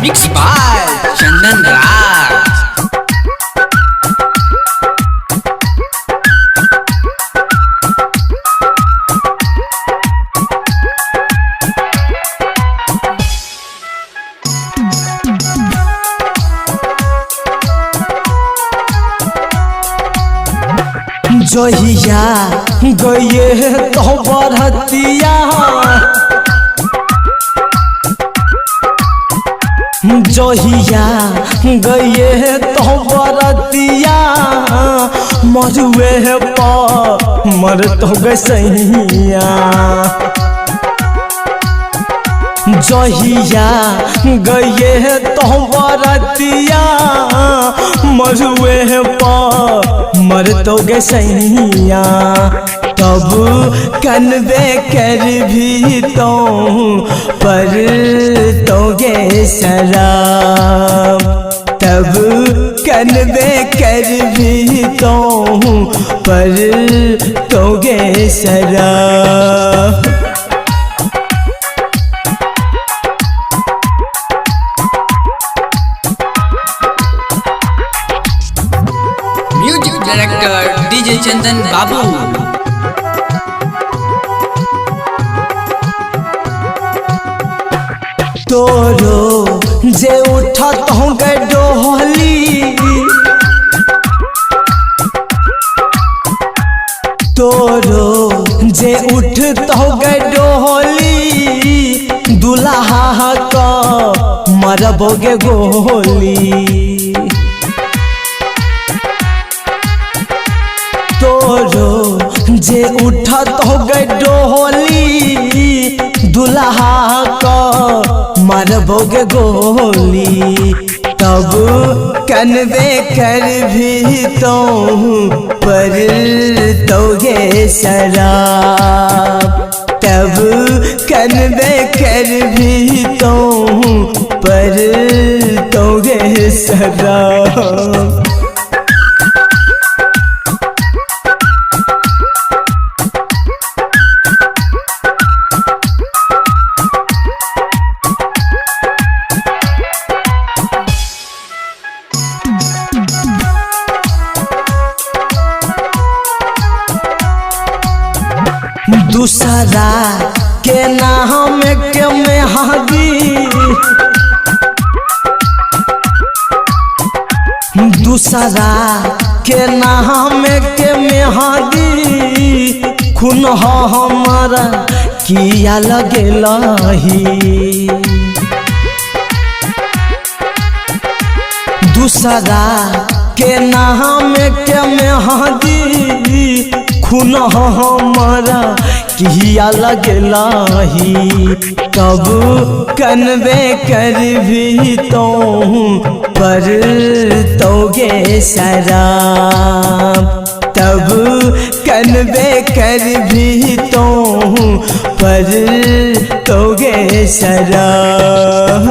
Mix by चंदन राज। जोहिया गये तो बरतिया जोहिया गये तो बरतिया मरुए पर मर तो गसैया जोहिया गये तो बरतिया मरुए पर मर तो गसैया तब कनबे कर भी तो पर तो गे शराब तब कनबे कर भी तो पर तो गे शराब। म्यूजिक डायरेक्टर डीजे चंदन बाबू। तोरो जे उठत हूँ डोहली तोरो जे उठत हूँ डोहली दुल्हा का मरबोगे गोली तोरो जे उठत हो डोहली दुल्हा का मरबोगे गोली तब कनबे कर भी तो पर तोगे शराब तब कनबे कर भी तो पर तोगे शराब। दूसरा के नाम के मेहदी दूसरा के नाम के मेहदी खून हमारा किया लगेलही दूसरा के नाम के मेहदी खून हमारा किया लगेलही तब कनबे कर भी तो पर तोगे शराब तब कनबे कर भी तो पर तोगे शराब।